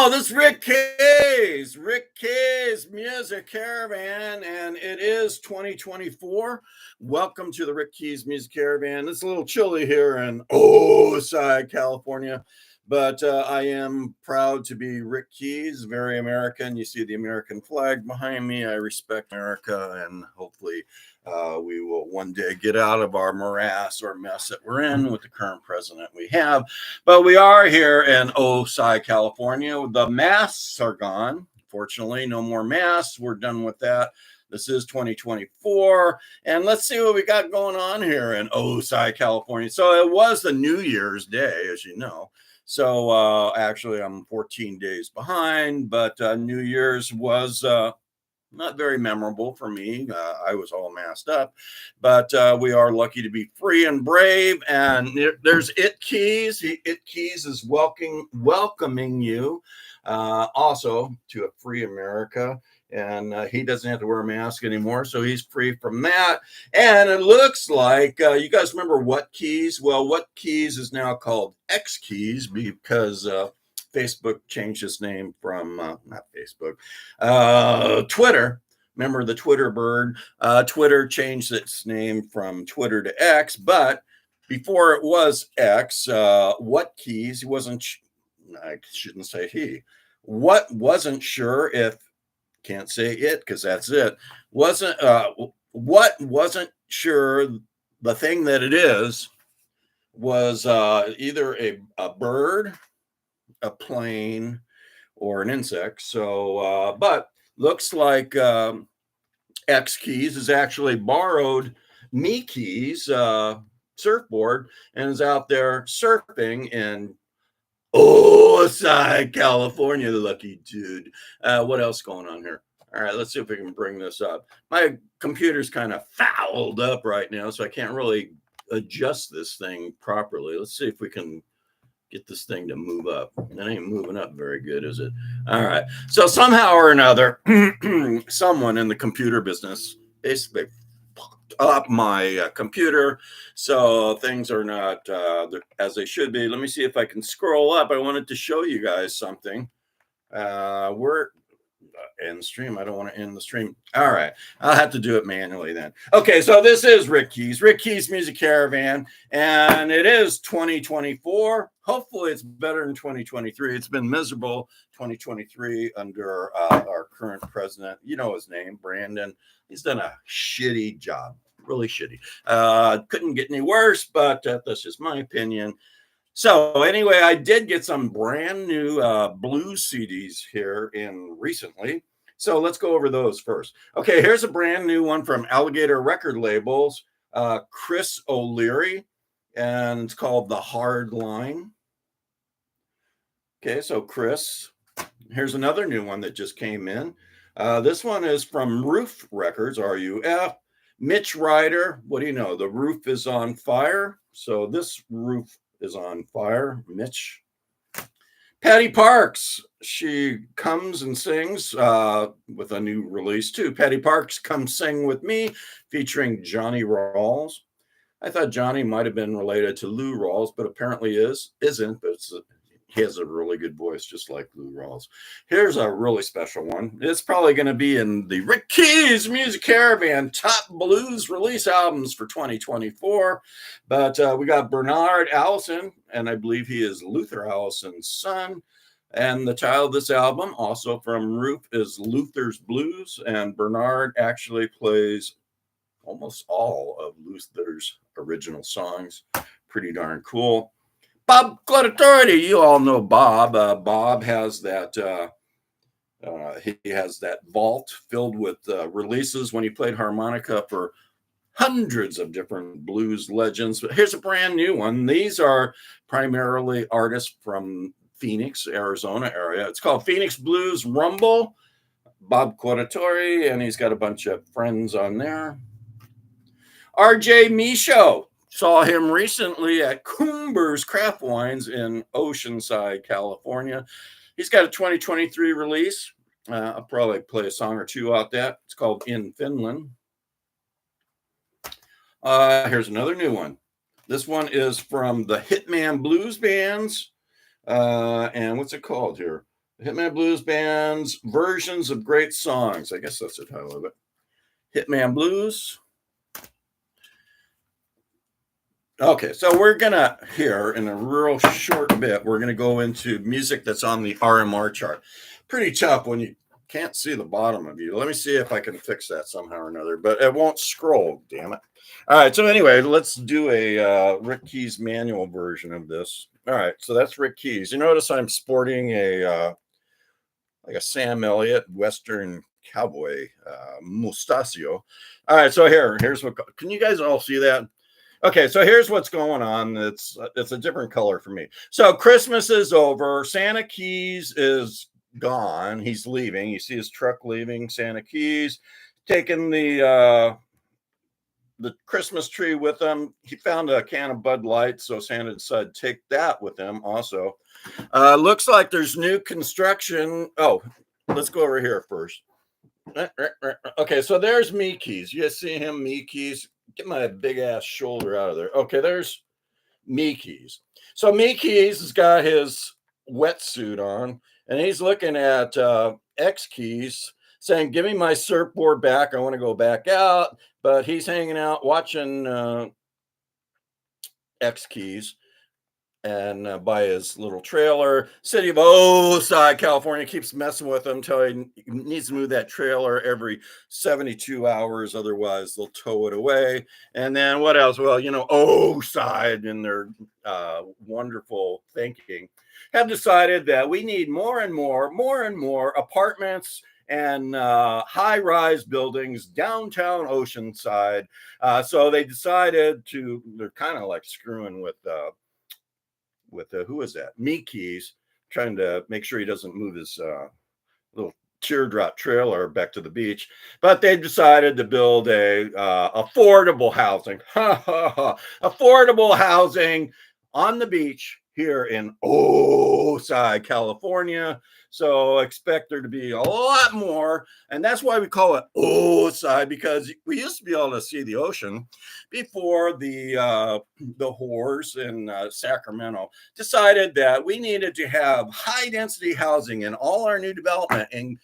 Oh, this is Rick K's Music Caravan, and it is 2024. Welcome to the Rick Keys Music Caravan. It's a little chilly here in Osai, California, but I am proud to be Rick Keys, very American. You see the American flag behind me. I respect America, and hopefully we will one day get out of our morass or mess that we're in with the current president we have. But we are here in Osai, California. The masks are gone. Fortunately, no more masks. We're done with that. This is 2024. And let's see what we got going on here in Osai, California. So it was the New Year's Day, as you know. So actually, I'm 14 days behind, but New Year's was not very memorable for me. I was all masked up, but we are lucky to be free and brave. And there's It Keys. It Keys is welcoming you also to a free America. And he doesn't have to wear a mask anymore, so he's free from that. And it looks like you guys remember What Keys? Well, What Keys is now called X Keys because Facebook changed its name from not Facebook, Twitter. Remember the Twitter bird? Twitter changed its name from Twitter to X, but before it was X, What Keys? He wasn't. I shouldn't say he. What wasn't sure if can't say it because that's it. What wasn't sure the thing that it is was either a bird, a plane, or an insect. So, but looks like X Keys has actually borrowed Me Keys surfboard and is out there surfing in Osai, California. The lucky dude. What else going on here? All right, let's see if we can bring this up. My computer's kind of fouled up right now, so I can't really adjust this thing properly. Let's see if we can get this thing to move up. It ain't moving up very good, is it? All right. So somehow or another, someone in the computer business basically fucked up my computer, so things are not as they should be. Let me see if I can scroll up. I wanted to show you guys something. We're end the stream. I don't want to end the stream. All right. I'll have to do it manually then. Okay. So this is Rick Keys Music Caravan, and it is 2024. Hopefully it's better than 2023. It's been miserable 2023 under our current president. You know his name, Brandon. He's done a shitty job, really shitty. Couldn't get any worse, but that's just my opinion. So anyway, I did get some brand new blues CDs here in recently. So let's go over those first. Okay, here's a brand new one from Alligator Record Labels, Chris O'Leary, and it's called The Hard Line. Okay, so Chris, here's another new one that just came in. This one is from Roof Records, RUF. Mitch Ryder, what do you know? The roof is on fire. So this roof is on fire. Mitch. Patty Parks, she comes and sings with a new release too. Patty Parks, Come Sing With Me, featuring Johnny Rawls. I thought Johnny might have been related to Lou Rawls, but apparently isn't. But he has a really good voice, just like Lou Rawls. Here's a really special one. It's probably going to be in the Rick Keys Music Caravan top blues release albums for 2024. But we got Bernard Allison, and I believe he is Luther Allison's son. And the title of this album, also from Roof, is Luther's Blues. And Bernard actually plays almost all of Luther's original songs. Pretty darn cool. Bob Gladiatori, you all know Bob. Bob has that. He has that vault filled with releases when he played harmonica for hundreds of different blues legends. But here's a brand new one. These are primarily artists from Phoenix, Arizona area. It's called Phoenix Blues Rumble. Bob Gladiatori, and he's got a bunch of friends on there. RJ Michaud. Saw him recently at Coomber's Craft Wines in Oceanside, California. He's got a 2023 release. I'll probably play a song or two out that. It's called In Finland. Here's another new one. This one is from the Hitman Blues Bands. And what's it called here? Hitman Blues Band's versions of great songs. I guess that's the title of it. Hitman Blues. Okay, so we're gonna here in a real short bit, we're gonna go into music that's on the RMR chart. Pretty tough when you can't see the bottom of you. Let me see if I can fix that somehow or another, but it won't scroll, damn it. All right, so anyway, let's do a Rick Keys manual version of this. All right, so that's Rick Keys. You notice I'm sporting a like a Sam Elliott Western cowboy mustachio. All right, so here's what. Can you guys all see that? Okay, so here's what's going on. It's a different color for me. So Christmas is over. Santa Keys is gone. He's leaving. You see his truck leaving. Santa Keys taking the Christmas tree with him. He found a can of Bud Light, so Santa decided to take that with him also. Looks like there's new construction. Oh, let's go over here first. Okay, so there's Mickey's. You guys see him, Mickey's? Get my big ass shoulder out of there. Okay, there's Mickey's. So Mickey's has got his wetsuit on, and he's looking at X Keys, saying, "Give me my surfboard back. I want to go back out." But he's hanging out watching X Keys and by his little trailer. City of Osai, California keeps messing with him until he needs to move that trailer every 72 hours. Otherwise, they'll tow it away. And then what else? Well, Osai in their wonderful thinking have decided that we need more and more apartments and high-rise buildings downtown Oceanside. So they decided they're kind of like screwing with who is that? Mickey's, trying to make sure he doesn't move his little teardrop trailer back to the beach. But they decided to build a affordable housing, affordable housing on the beach here in Osai, California. So expect there to be a lot more. And that's why we call it Osai, because we used to be able to see the ocean before the whores in Sacramento decided that we needed to have high density housing in all our new development in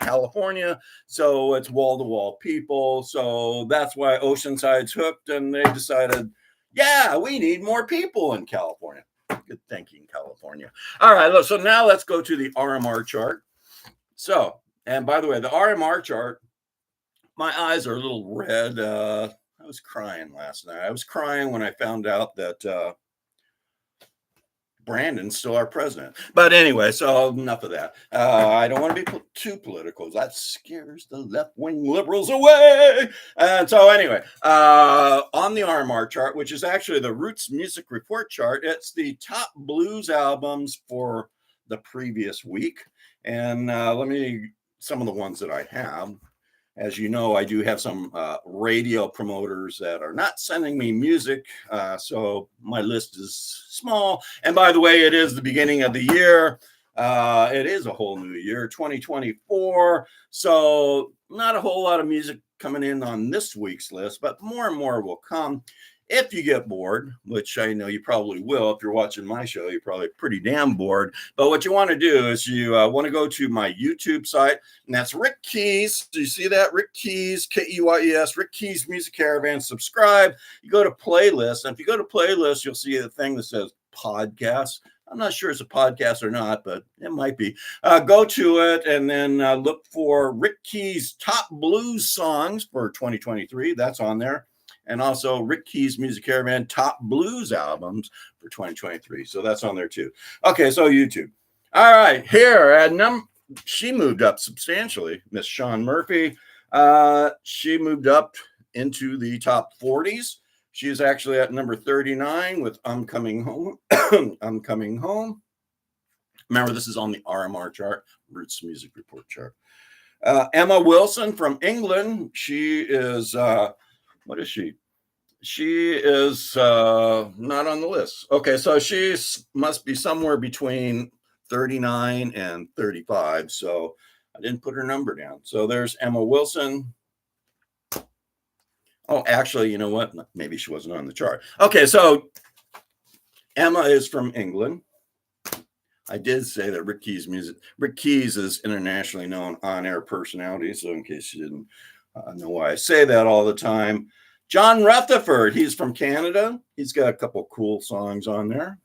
California. So it's wall to wall people. So that's why Oceanside's hooked, and they decided, yeah, we need more people in California. Good thinking, California. All right, so now let's go to the RMR chart. So, and by the way, the RMR chart, my eyes are a little red. I was crying last night. I was crying when I found out that Brandon's still our president. But anyway, so enough of that. I don't want to be too political. That scares the left-wing liberals away. And so anyway, on the RMR chart, which is actually the Roots Music Report chart, it's the top blues albums for the previous week. And some of the ones that I have. As you know, I do have some radio promoters that are not sending me music, so my list is small. And by the way, it is the beginning of the year. It is a whole new year, 2024. So not a whole lot of music coming in on this week's list, but more and more will come. If you get bored, which I know you probably will, if you're watching my show, you're probably pretty damn bored. But what you want to do is you want to go to my YouTube site, and that's Rick Keys. Do you see that? Rick Keys, Keys, Rick Keys Music Caravan. Subscribe. You go to playlist, and if you go to playlist, you'll see the thing that says podcast. I'm not sure it's a podcast or not, but it might be. Go to it and then look for Rick Keys top blues songs for 2023. That's on there. And also Rick Keys Music Caravan top blues albums for 2023. So that's on there too. Okay, so YouTube. All right, here at she moved up substantially. Miss Sean Murphy. She moved up into the top 40s. She is actually at number 39 with I'm Coming Home. I'm Coming Home. Remember, this is on the RMR chart, Roots Music Report chart. Emma Wilson from England. She is what is she? She is not on the list. Okay, so she must be somewhere between 39 and 35. So I didn't put her number down. So there's Emma Wilson. Oh, actually, you know what? Maybe she wasn't on the chart. Okay, so Emma is from England. I did say that Rick Keys is internationally known on-air personality. So in case you didn't know why I say that all the time, John Rutherford, he's from Canada. He's got a couple cool songs on there.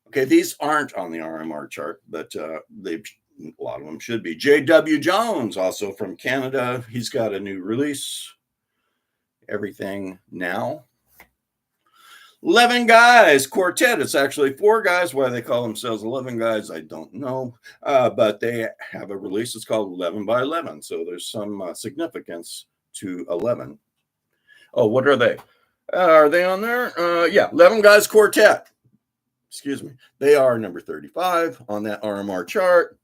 Okay, these aren't on the RMR chart, but a lot of them should be. J.W. Jones, also from Canada. He's got a new release, Everything Now. 11 Guys Quartet. It's actually 4 guys. Why they call themselves 11 Guys, I don't know. But they have a release. It's called 11 by 11. So there's some significance to 11. Oh, what are they? Are they on there? Yeah, 11 Guys Quartet. Excuse me. They are number 35 on that RMR chart.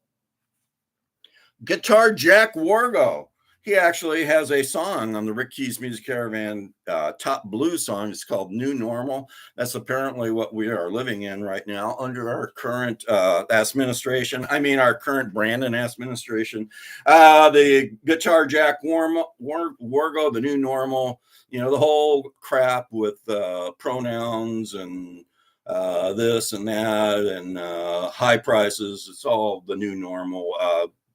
Guitar Jack Wargo. He actually has a song on the Rick Keys Music Caravan top blues song. It's called New Normal. That's apparently what we are living in right now under our current administration. I mean, our current Brandon administration. The Guitar Jack Wargo, the New Normal, you know, the whole crap with pronouns and this and that and high prices. It's all the new normal.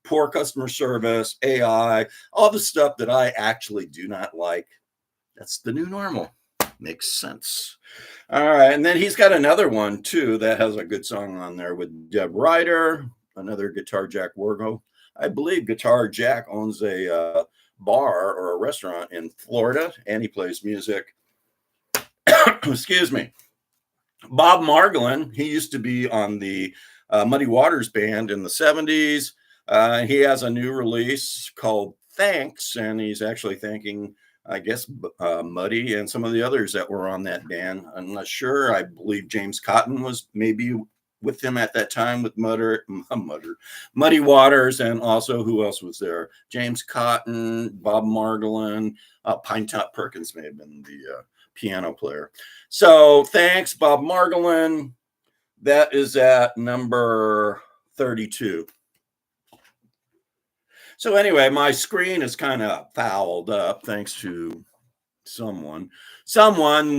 Poor customer service, AI, all the stuff that I actually do not like. That's the new normal. Makes sense. All right. And then he's got another one, too, that has a good song on there with Deb Ryder, another Guitar Jack Wargo. I believe Guitar Jack owns a bar or a restaurant in Florida, and he plays music. Excuse me. Bob Margolin, he used to be on the Muddy Waters band in the 70s. He has a new release called Thanks, and he's actually thanking, I guess, Muddy and some of the others that were on that band. I'm not sure. I believe James Cotton was maybe with him at that time with Muddy Waters, and also who else was there? James Cotton, Bob Margolin, Pine Top Perkins may have been the piano player. So thanks, Bob Margolin. That is at number 32. So anyway, my screen is kind of fouled up thanks to someone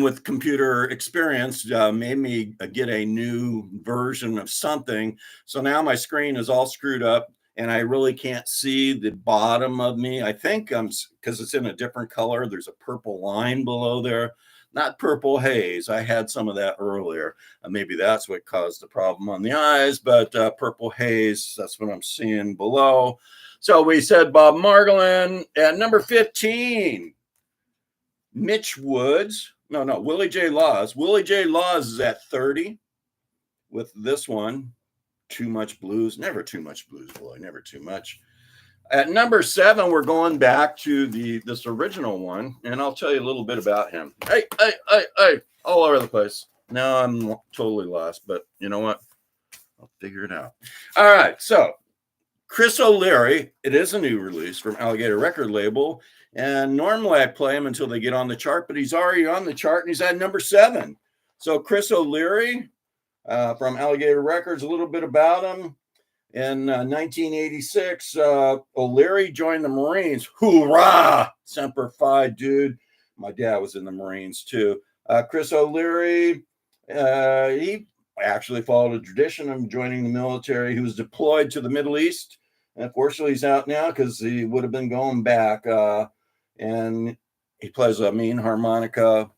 with computer experience made me get a new version of something. So now my screen is all screwed up and I really can't see the bottom of me. I think because it's in a different color. There's a purple line below there. Not purple haze. I had some of that earlier. Maybe that's what caused the problem on the eyes, but purple haze, that's what I'm seeing below. So we said Bob Margolin at number 15. Mitch Woods. No, Willie J. Laws. Willie J. Laws is at 30 with this one. Too Much Blues. Never too much blues, boy. Never too much. At number 7, we're going back to this original one, and I'll tell you a little bit about him. Hey, all over the place. Now I'm totally lost, but you know what? I'll figure it out. All right, so Chris O'Leary, it is a new release from Alligator Record Label, and normally I play him until they get on the chart, but he's already on the chart, and he's at number 7. So Chris O'Leary from Alligator Records, a little bit about him. In 1986, O'Leary joined the Marines. Hoorah! Semper Fi, dude. My dad was in the Marines, too. Chris O'Leary, he actually followed a tradition of joining the military. He was deployed to the Middle East. And unfortunately, he's out now because he would have been going back. And he plays a mean harmonica,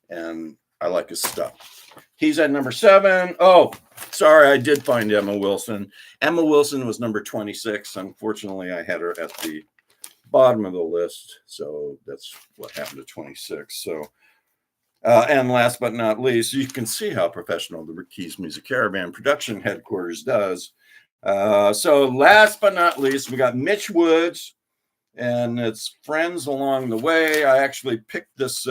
and I like his stuff. He's at number 7. Oh, sorry, I did find Emma Wilson. Emma Wilson was number 26. Unfortunately, I had her at the bottom of the list. So that's what happened to 26. So, and last but not least, you can see how professional the Rick Keys Music Caravan production headquarters does. So last but not least, we got Mitch Woods and it's Friends Along the Way. I actually picked this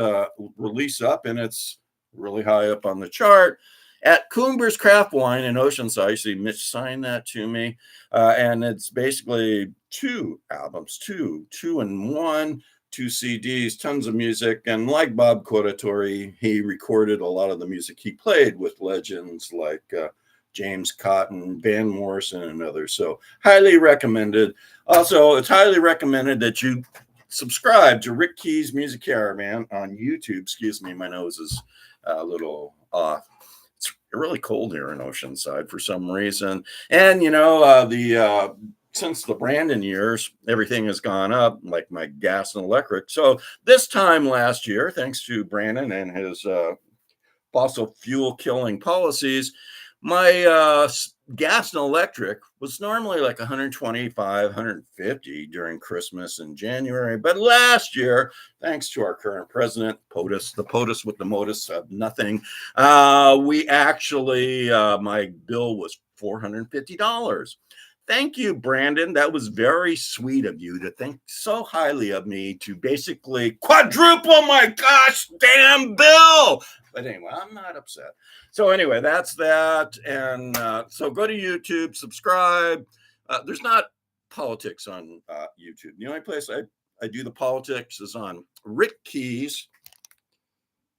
release up, and it's really high up on the chart at Coomber's Craft Wine in Oceanside. You see Mitch signed that to me. And it's basically 2 albums, two in one, 2 CDs, tons of music. And like Bob Corritore, he recorded a lot of the music he played with legends like James Cotton, Van Morrison, and others. So highly recommended. Also, it's highly recommended that you subscribe to Rick Keys Music Caravan on YouTube. Excuse me, my nose is a little off. really cold here in Oceanside for some reason. And the since the Brandon years, everything has gone up, like my gas and electric. So this time last year, thanks to Brandon and his fossil fuel killing policies, my gas and electric was normally like 125, 150 during Christmas and January. But last year, thanks to our current president, POTUS, the POTUS with the MOTUS of nothing, we actually, my bill was $450. Thank you, Brandon. That was very sweet of you to think so highly of me to basically quadruple my gosh damn bill. But anyway, I'm not upset. So anyway, that's that. And so go to YouTube, subscribe. There's not politics on YouTube. The only place I do the politics is on Rick Keys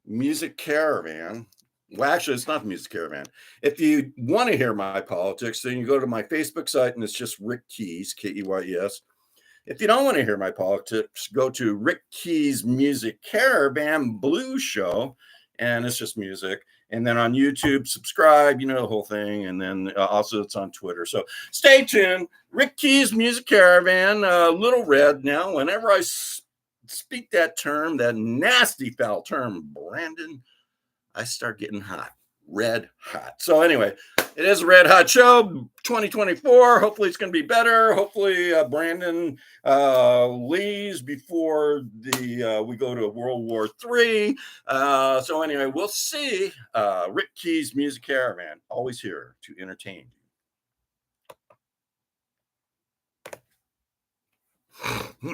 Music Caravan. Well, actually, it's not the Music Caravan. If you want to hear my politics, then you go to my Facebook site and it's just Rick Keys, Keys. If you don't want to hear my politics, go to Rick Keys Music Caravan Blues Show, and it's just music. And then on YouTube, subscribe, the whole thing. And then also it's on Twitter. So stay tuned. Rick Keys Music Caravan, Little Red. Now, whenever I speak that term, that nasty foul term, Brandon, I start getting hot, red hot. So anyway, it is a red hot show, 2024. Hopefully it's going to be better. Hopefully Brandon leaves before we go to World War III. So anyway, we'll see. Rick Keys Music Caravan, always here to entertain you.